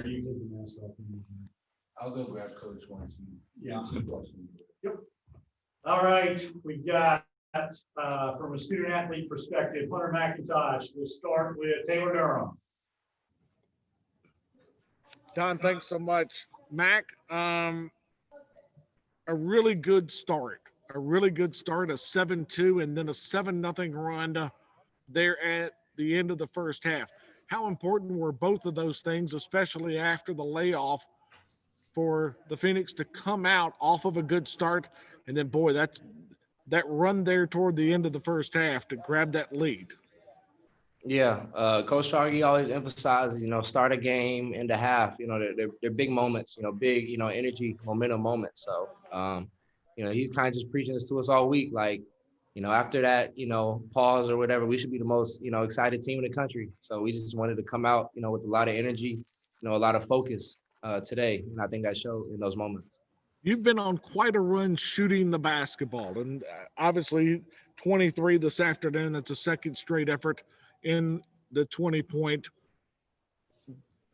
Or you take the mask off. I'll go grab Coach once. Yeah. Yep. All right, we've got, from a student athlete perspective, Hunter McIntosh. We'll start with Taylor Durham. Don, thanks so much. Mac, a really good start. A 7-2, and then a 7-0 run there at the end of the first half. How important were both of those things, especially after the layoff, for the Phoenix to come out off of a good start? And then, boy, that run there toward the end of the first half to grab that lead. Yeah, Coach Schrage always emphasizes, start a game in the half. They're big moments. Big, energy, momentum moments. So, he's kind of just preaching this to us all week. Like, after that, pause or whatever, we should be the most, excited team in the country. So we just wanted to come out, with a lot of energy, a lot of focus today, and I think that showed in those moments. You've been on quite a run shooting the basketball, and obviously 23 this afternoon. That's a second straight effort in the 20-point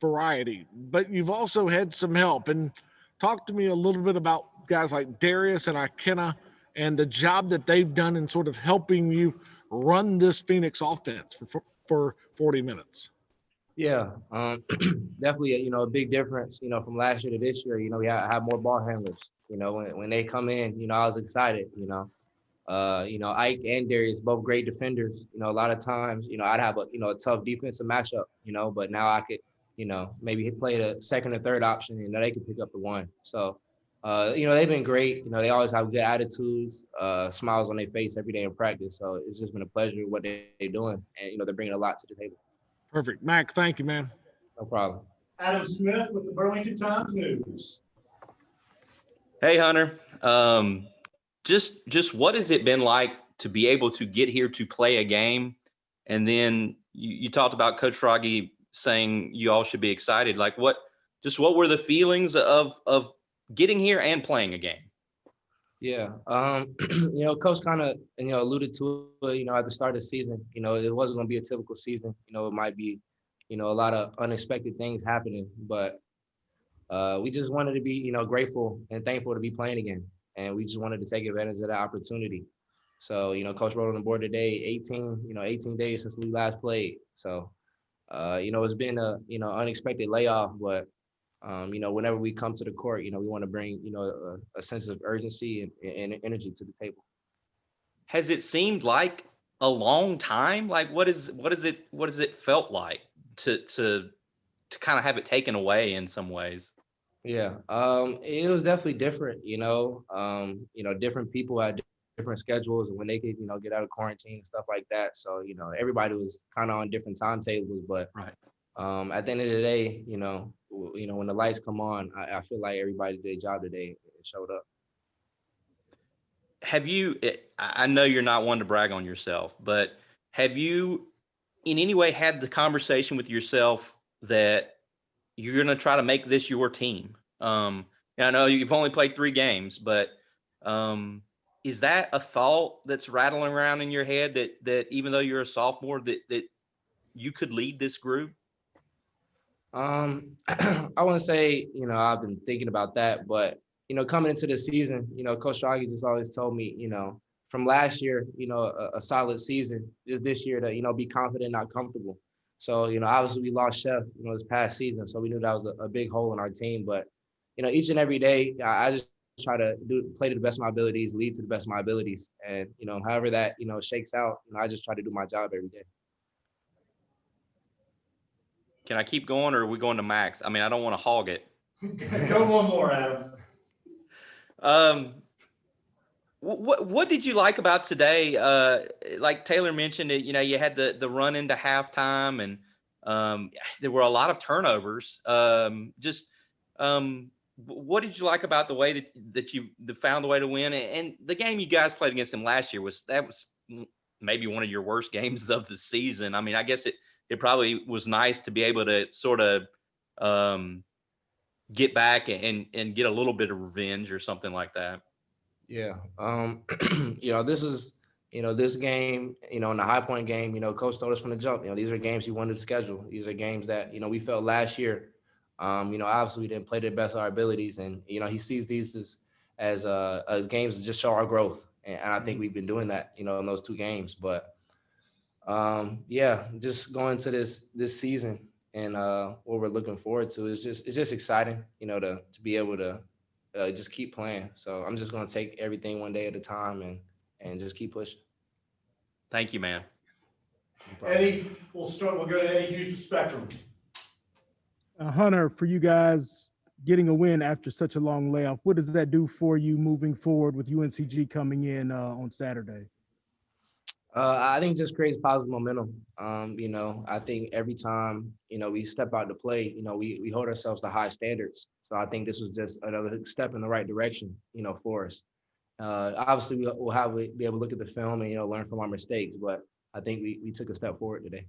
variety. But you've also had some help. And talk to me a little bit about guys like Darius and Ikenna and the job that they've done in sort of helping you run this Phoenix offense for 40 minutes. Yeah, definitely, a big difference, from last year to this year. We have more ball handlers. When they come in, I was excited, Ike and Darius, both great defenders. A lot of times, I'd have a tough defensive matchup, but now I could, maybe play the second or third option, and they could pick up the one. So, they've been great. They always have good attitudes, smiles on their face every day in practice. So it's just been a pleasure what they're doing, and they're bringing a lot to the table. Perfect. Mac, thank you, man. No problem. Adam Smith with the Burlington Times News. Hey, Hunter. Just what has it been like to be able to get here to play a game? And then you talked about Coach Schrage saying you all should be excited. Like what were the feelings of getting here and playing a game? Yeah. Coach kind of, alluded to it, at the start of the season. It wasn't going to be a typical season. It might be, a lot of unexpected things happening, but we just wanted to be, grateful and thankful to be playing again. And we just wanted to take advantage of that opportunity. So, Coach wrote on the board today, 18 days since we last played. So, it's been a, unexpected layoff, but whenever we come to the court, we want to bring, a sense of urgency and energy to the table. Has it seemed like a long time? Like what is it felt like to kind of have it taken away in some ways? Yeah, it was definitely different, different people had different schedules when they could, get out of quarantine and stuff like that. So, everybody was kind of on different timetables, but right. At the end of the day, when the lights come on, I feel like everybody did their job today and showed up. Have you, I know you're not one to brag on yourself, but have you in any way had the conversation with yourself that you're going to try to make this your team? I know you've only played 3 games, but is that a thought that's rattling around in your head that even though you're a sophomore, that you could lead this group? I wouldn't say, I've been thinking about that, but, coming into the season, Coach Schrage just always told me, from last year, a solid season, just this year to, be confident, not comfortable. So, obviously we lost Chef, this past season. So we knew that was a big hole in our team, but, each and every day, I just try to play to the best of my abilities, lead to the best of my abilities. And, however that, shakes out, I just try to do my job every day. Can I keep going or are we going to Max? I mean, I don't want to hog it. Go one more, Adam. What did you like about today? Like Taylor mentioned it, you had the run into halftime and there were a lot of turnovers. What did you like about the way that you found the way to win? And the game you guys played against them last year was maybe one of your worst games of the season. I mean, I guess it probably was nice to be able to sort of get back and get a little bit of revenge or something like that. Yeah. This is, this game, in the High Point game, Coach told us from the jump, these are games he wanted to schedule. These are games that, we felt last year, Obviously we didn't play to the best of our abilities, and he sees these as games to just show our growth, and I think we've been doing that, in those 2 games. But just going to this season and what we're looking forward to is just exciting, to be able to just keep playing. So I'm just going to take everything one day at a time and just keep pushing. Thank you, man. No problem. Eddie, we'll go to Eddie Hughes with Spectrum. Hunter, for you guys getting a win after such a long layoff, what does that do for you moving forward with UNCG coming in on Saturday? I think it just creates positive momentum. I think every time, we step out to play, we hold ourselves to high standards. So I think this was just another step in the right direction, for us. Obviously we'll be able to look at the film and, learn from our mistakes, but I think we took a step forward today.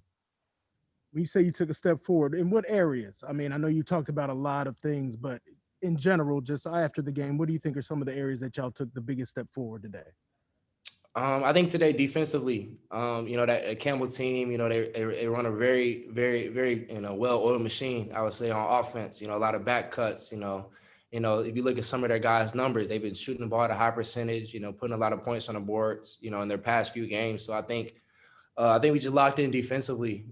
When you say you took a step forward, in what areas? I mean, I know you talked about a lot of things, but in general, just after the game, what do you think are some of the areas that y'all took the biggest step forward today? I think today defensively, that Campbell team, they run a very, very, very, well-oiled machine, I would say, on offense. A lot of back cuts. If you look at some of their guys' numbers, they've been shooting the ball at a high percentage. Putting a lot of points on the boards. In their past few games. So I think we just locked in defensively.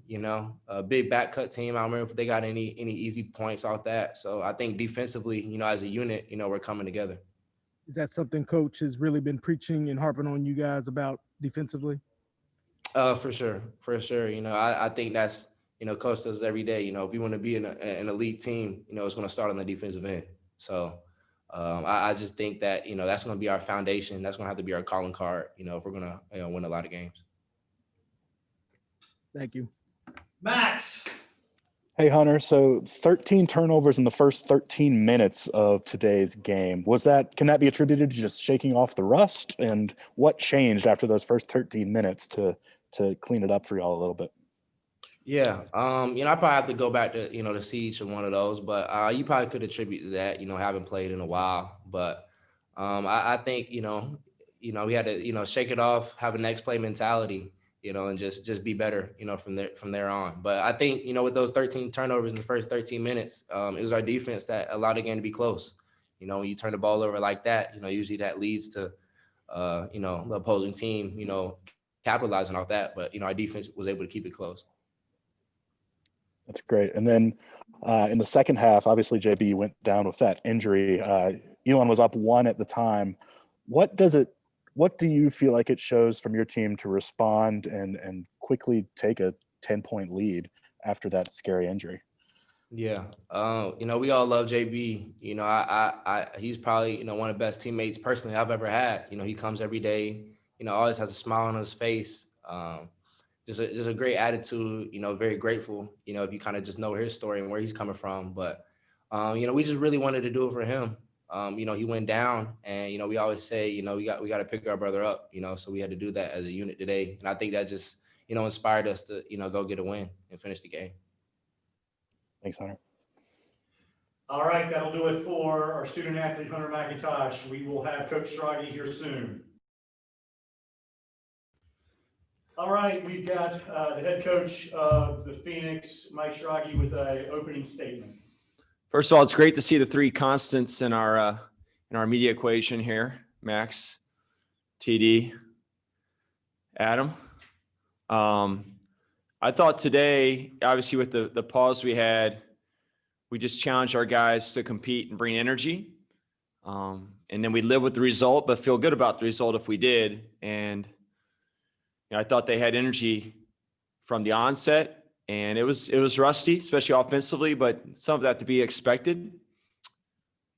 A big back cut team. I don't remember if they got any easy points off that. So I think defensively, as a unit, we're coming together. Is that something Coach has really been preaching and harping on you guys about defensively? For sure. I think that's, Coach does every day. If you want to be an elite team, it's going to start on the defensive end. So I just think that, that's going to be our foundation. That's going to have to be our calling card, if we're going to win a lot of games. Thank you. Max. Hey, Hunter. So 13 turnovers in the first 13 minutes of today's game. Can that be attributed to just shaking off the rust? And what changed after those first 13 minutes to clean it up for y'all a little bit? Yeah. I probably have to go back to, to see each of one of those, but you probably could attribute to that, haven't played in a while. But I think, we had to, shake it off, have a next play mentality, and just be better, from there on. But I think, with those 13 turnovers in the first 13 minutes, it was our defense that allowed the game to be close. When you turn the ball over like that, usually that leads to, the opposing team, capitalizing off that. But, our defense was able to keep it close. That's great. And then in the second half, obviously JB went down with that injury. Elon was up 1 at the time. What do you feel like it shows from your team to respond and quickly take a 10-point lead after that scary injury? Yeah. We all love JB. He's probably, one of the best teammates personally I've ever had. He comes every day, always has a smile on his face. Just a great attitude, very grateful, if you kind of just know his story and where he's coming from. But, we just really wanted to do it for him. He went down and, we always say, we got to pick our brother up, so we had to do that as a unit today. And I think that just, inspired us to, go get a win and finish the game. Thanks, Hunter. All right, that'll do it for our student athlete, Hunter McIntosh. We will have Coach Schrage here soon. All right, we've got the head coach of the Phoenix, Mike Schrage, with an opening statement. First of all, it's great to see the 3 constants in our media equation here: Max, TD, Adam. I thought today, obviously with the pause we had, we just challenged our guys to compete and bring energy. And then we live with the result, but feel good about the result if we did. And I thought they had energy from the onset, and it was rusty, especially offensively, but some of that to be expected.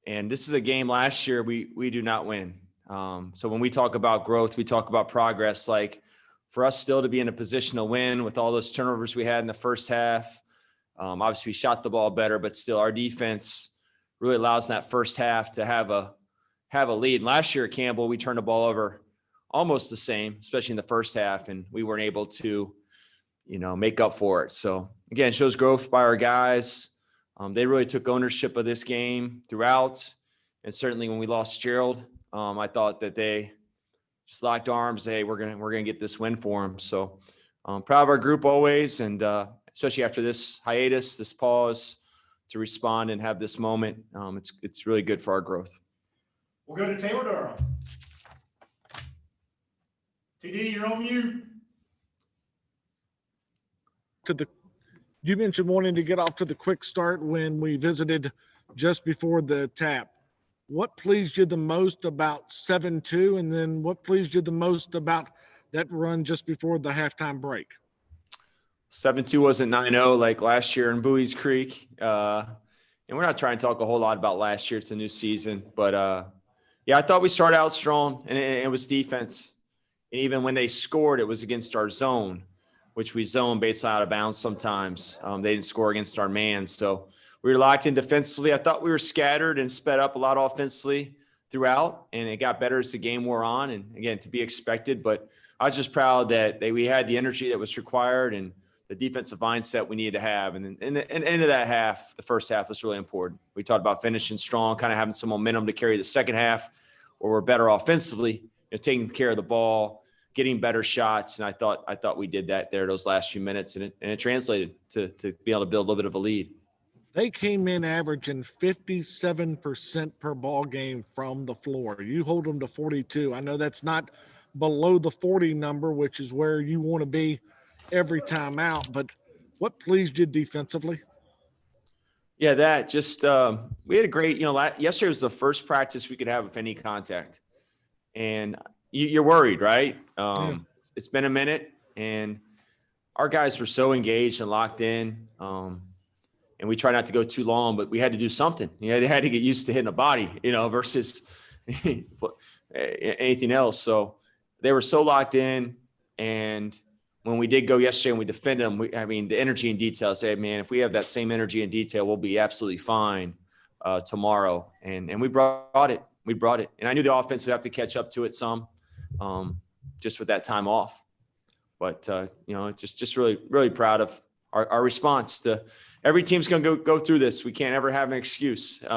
And this is a game last year we do not win. So when we talk about growth, we talk about progress. Like, for us still to be in a position to win with all those turnovers we had in the first half, obviously we shot the ball better, but still our defense really allows in that first half to have a lead. And last year at Campbell, we turned the ball over almost the same, especially in the first half, and we weren't able to, make up for it. So again, it shows growth by our guys. They really took ownership of this game throughout. And certainly when we lost Gerald, I thought that they just locked arms. Hey, we're gonna get this win for them. So proud of our group always, and especially after this hiatus, this pause, respond and have this moment. It's really good for our growth. We'll go to Taylor Durham. TD, you're on mute. You mentioned wanting to get off to the quick start when we visited just before the tap. What pleased you the most about 7-2, and then what pleased you the most about that run just before the halftime break? 7-2 wasn't 9-0 like last year in Bowie's Creek. And we're not trying to talk a whole lot about last year. It's a new season. But, yeah, I thought we started out strong, and it was defense. And even when they scored, it was against our zone, which we zone based out of bounds sometimes. They didn't score against our man. So we were locked in defensively. I thought we were scattered and sped up a lot offensively throughout, and it got better as the game wore on. And, again, to be expected. But I was just proud that we had the energy that was required and the defensive mindset we needed to have. And then the end of that half, the first half was really important. We talked about finishing strong, kind of having some momentum to carry the second half, where we're better offensively, taking care of the ball, getting better shots. And I thought we did that there those last few minutes, and it translated to be able to build a little bit of a lead. They came in averaging 57% per ball game from the floor. You hold them to 42. I know that's not below the 40 number, which is where you want to be every time out, but what pleased you defensively? Yeah, that just we had a great, yesterday was the first practice we could have with any contact, and you're worried, right? It's been a minute, and our guys were so engaged and locked in, and we try not to go too long, but we had to do something. They had to get used to hitting a body, versus anything else. So they were so locked in, and when we did go yesterday and we defended them, the energy and detail, say, man, if we have that same energy and detail, we'll be absolutely fine tomorrow. And we brought it. We brought it. And I knew the offense would have to catch up to it some, just with that time off. But, just really, really proud of our response to every team's going to go through this. We can't ever have an excuse. Too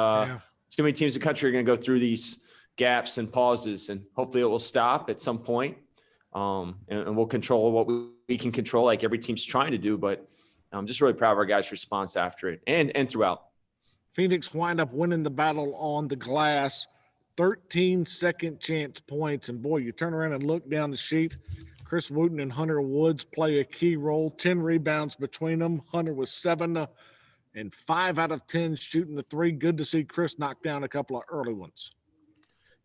many teams in the country are going to go through these gaps and pauses, and hopefully it will stop at some point. And we'll control what we can control, like every team's trying to do. But I'm just really proud of our guys' response after it and throughout. Phoenix wind up winning the battle on the glass, 13 second chance points. And boy, you turn around and look down the sheet. Chris Wooten and Hunter Woods play a key role, 10 rebounds between them. Hunter was 7 and 5 out of 10 shooting the three. Good to see Chris knock down a couple of early ones.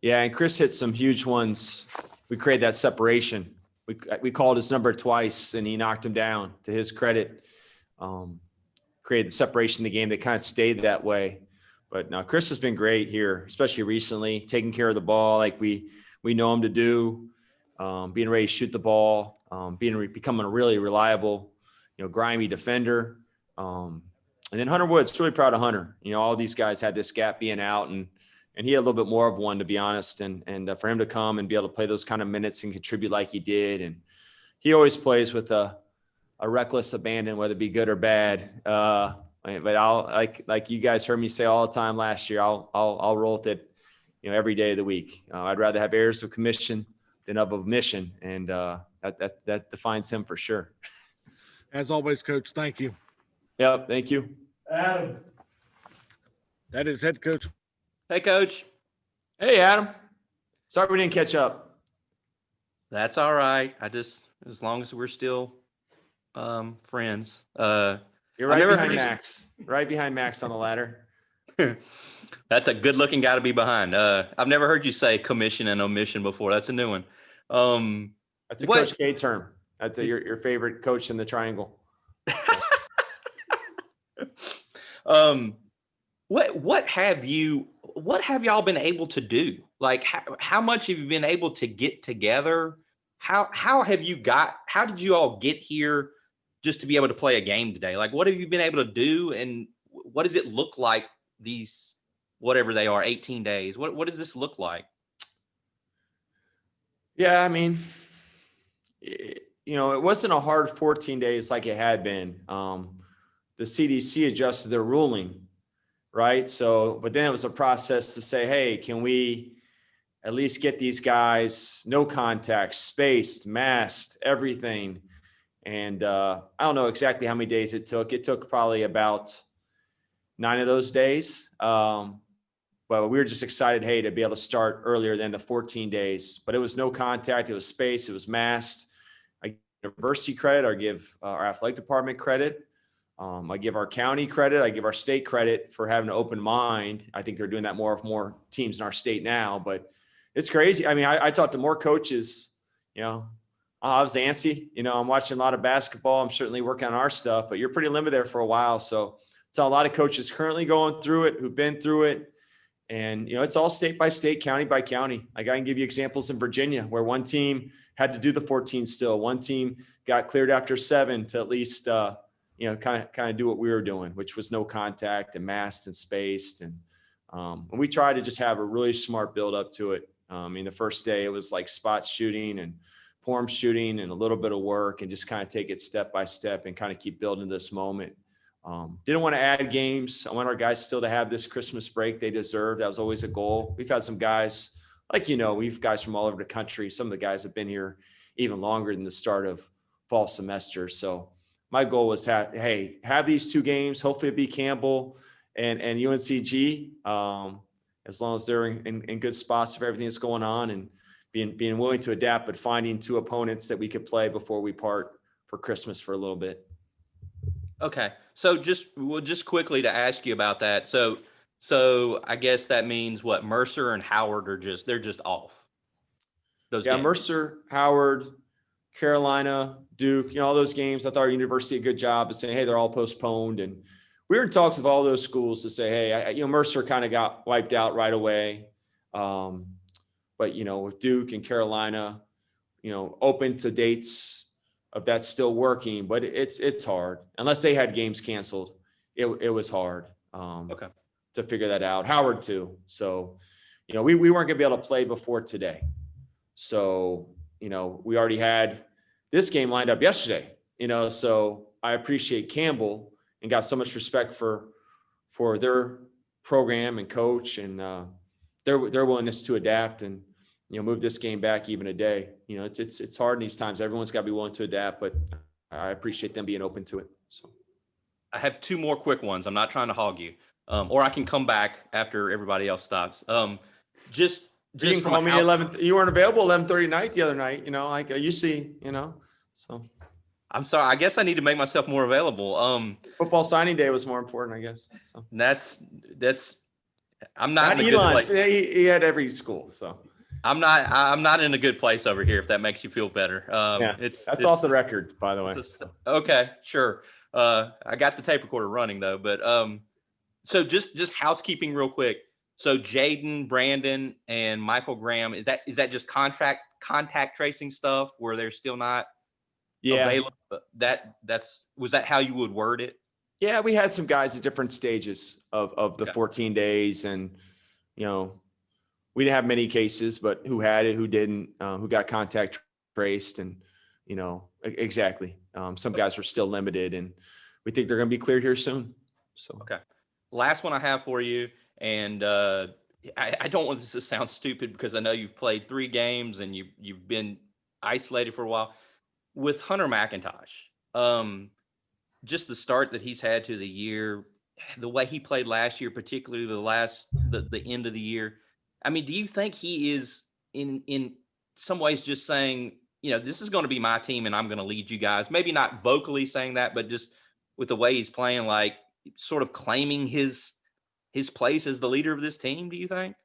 Yeah, and Chris hit some huge ones. We created that separation. We called his number twice, and he knocked him down. To his credit, created the separation in the game that kind of stayed that way. But now Chris has been great here, especially recently, taking care of the ball like we know him to do, being ready to shoot the ball, becoming a really reliable, grimy defender. And then Hunter Woods, really proud of Hunter. All these guys had this gap being out, and he had a little bit more of one, to be honest. And for him to come and be able to play those kind of minutes and contribute like he did. And he always plays with a reckless abandon, whether it be good or bad. But I'll, like you guys heard me say all the time last year, I'll roll with it, every day of the week. I'd rather have errors of commission than of omission. And that defines him for sure. As always, Coach, thank you. Yep. Thank you. Adam. That is head coach. Hey, Coach. Hey, Adam. Sorry we didn't catch up. That's all right. As long as we're still friends. You're right behind Max. Right behind Max on the ladder. That's a good-looking guy to be behind. I've never heard you say commission and omission before. That's a new one. That's a Coach K term. That's your favorite coach in the triangle. What have y'all been able to do? Like how much have you been able to get together? How did you all get here just to be able to play a game today? Like what have you been able to do, and what does it look like these, whatever they are, 18 days? What does this look like? Yeah, it wasn't a hard 14 days like it had been. The CDC adjusted their ruling, right? So, but then it was a process to say, hey, can we at least get these guys no contact, spaced, masked, everything? And I don't know exactly how many days it took. It took probably about 9 of those days. But we were just excited, hey, to be able to start earlier than the 14 days. But it was no contact. It was spaced. It was masked. I give university credit. I give our athletic department credit. I give our county credit. I give our state credit for having an open mind. I think they're doing that more teams in our state now. But it's crazy. I mean, I talked to more coaches. I was antsy. I'm watching a lot of basketball. I'm certainly working on our stuff. But you're pretty limited there for a while. So a lot of coaches currently going through it, who've been through it. And, it's all state by state, county by county. Like I can give you examples in Virginia where one team had to do the 14 still. One team got cleared after 7 to at least, kind of do what we were doing, which was no contact and masked and spaced. And we tried to just have a really smart build up to it. The first day it was like spot shooting and form shooting and a little bit of work and just kind of take it step by step and kind of keep building this moment. Didn't want to add games. I want our guys still to have this Christmas break they deserve. That was always a goal. We've had some guys we've guys from all over the country. Some of the guys have been here even longer than the start of fall semester. So my goal was have these 2 games, hopefully it'd be Campbell and UNCG, as long as they're in good spots for everything that's going on and being willing to adapt, but finding 2 opponents that we could play before we part for Christmas for a little bit. Okay. So just quickly to ask you about that. So I guess that means what, Mercer and Howard they're just off. Those games. Mercer, Howard, Carolina, Duke, all those games. I thought our university did a good job of saying, hey, they're all postponed. And we were in talks with all those schools to say, hey, Mercer kind of got wiped out right away. But, with Duke and Carolina, open to dates of that still working, but it's hard unless they had games canceled. It was hard to figure that out. Howard too. So, we weren't gonna be able to play before today. So, we already had this game lined up yesterday, so I appreciate Campbell and got so much respect for their program and coach and their willingness to adapt and, move this game back even a day. It's hard in these times. Everyone's got to be willing to adapt, but I appreciate them being open to it. So I have 2 more quick ones. I'm not trying to hog you, or I can come back after everybody else stops. Just you can call me 11. You weren't available 11:30 night the other night. Like you see, So I'm sorry. I guess I need to make myself more available. Football signing day was more important, I guess. So that's. I'm not in a Elon. good place. He had every school, so. I'm not in a good place over here, if that makes you feel better. It's off the record, by the way. Okay, sure. I got the tape recorder running though, but so just housekeeping real quick. So Jaden, Brandon, and Michael Graham, is that just contact tracing stuff where they're still not available? Was that how you would word it? Yeah, we had some guys at different stages of the 14 days, and we didn't have many cases, but who had it, who didn't, who got contact traced, and exactly. Some guys were still limited, and we think they're going to be cleared here soon. So okay, last one I have for you, and I don't want this to sound stupid because I know you've played 3 games and you've been isolated for a while. With Hunter McIntosh, just the start that he's had to the year, the way he played last year, particularly the end of the year. I mean, do you think he is in some ways just saying, this is going to be my team and I'm going to lead you guys? Maybe not vocally saying that, but just with the way he's playing, like sort of claiming his place as the leader of this team. Do you think,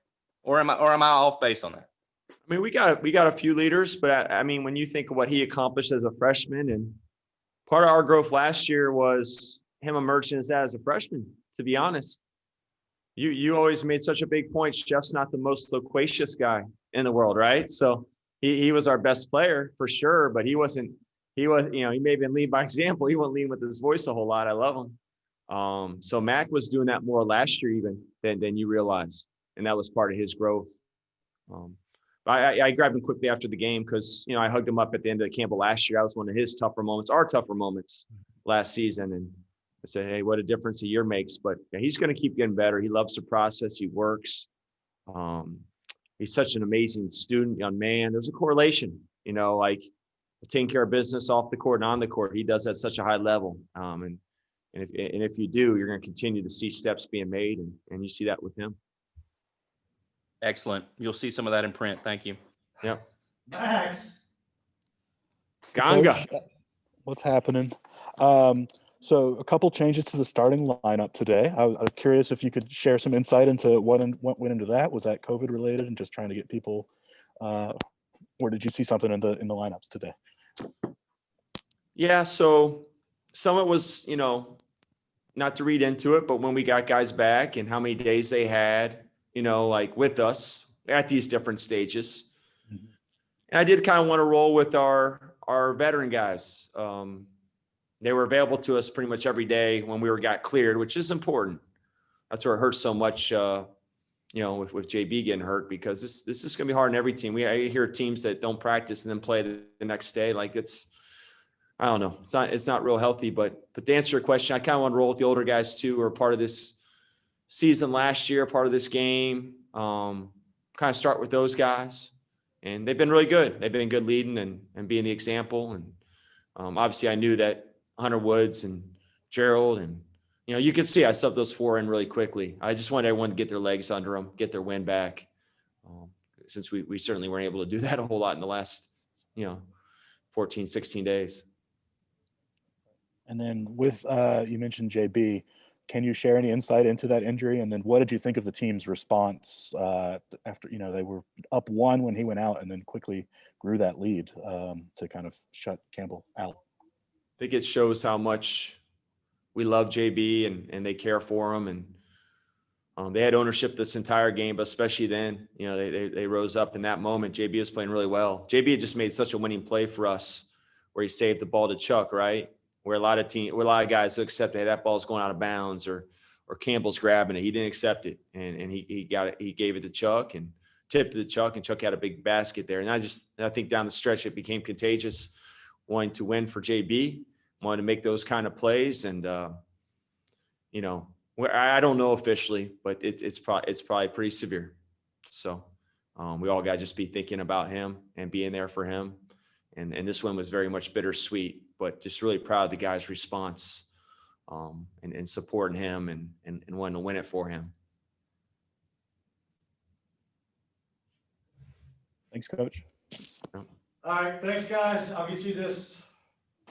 or am I off base on that? I mean, we got a few leaders, but I mean, when you think of what he accomplished as a freshman, and part of our growth last year was him emerging as a freshman. To be honest. You always made such a big point. Jeff's not the most loquacious guy in the world, right? So he was our best player for sure, but he was, he may have been leading by example. He wasn't leading with his voice a whole lot. I love him. So Mac was doing that more last year even than you realize. And that was part of his growth. I grabbed him quickly after the game because, I hugged him up at the end of the Campbell last year. That was one of his tougher moments, our tougher moments last season. And I said, hey, what a difference a year makes. But he's going to keep getting better. He loves the process. He works. He's such an amazing student, young man. There's a correlation, like taking care of business off the court and on the court. He does that at such a high level. And And if you do, you're going to continue to see steps being made, and you see that with him. Excellent. You'll see some of that in print. Thank you. Yep. Max. Ganga. Coach, what's happening? So a couple changes to the starting lineup today. I was curious if you could share some insight into what went into that. Was that COVID related and just trying to get people, or did you see something in the lineups today? Yeah, so some of it was, not to read into it, but when we got guys back and how many days they had, like with us at these different stages. Mhm. And I did kind of want to roll with our veteran guys. They were available to us pretty much every day when we got cleared, which is important. That's where it hurts so much, with JB getting hurt, because this is going to be hard on every team. I hear teams that don't practice and then play the next day. Like I don't know. It's not real healthy, but to answer your question, I kind of want to roll with the older guys too, who are part of this season last year, part of this game. Kind of start with those guys, and they've been really good. They've been good leading and being the example. And obviously I knew that Hunter Woods and Gerald, and you could see I subbed those four in really quickly. I just wanted everyone to get their legs under them, get their win back. Since we certainly weren't able to do that a whole lot in the last, 14, 16 days. And then with you mentioned JB, can you share any insight into that injury? And then what did you think of the team's response after they were up 1 when he went out, and then quickly grew that lead to kind of shut Campbell out? I think it shows how much we love JB and they care for him, and they had ownership this entire game, but especially then, they rose up in that moment. JB was playing really well. JB had just made such a winning play for us, where he saved the ball to Chuck, right? Where a lot of guys will accept, hey, that ball's going out of bounds, or Campbell's grabbing it. He didn't accept it, and he got it. He gave it to Chuck and tipped it to Chuck, and Chuck had a big basket there. And I think down the stretch it became contagious, wanting to win for JB, wanting to make those kind of plays, and I don't know officially, but it's probably pretty severe. So we all got to just be thinking about him and being there for him. And this one was very much bittersweet, but just really proud of the guy's response and supporting him and wanting to win it for him. Thanks, Coach. All right, thanks, guys. I'll get you this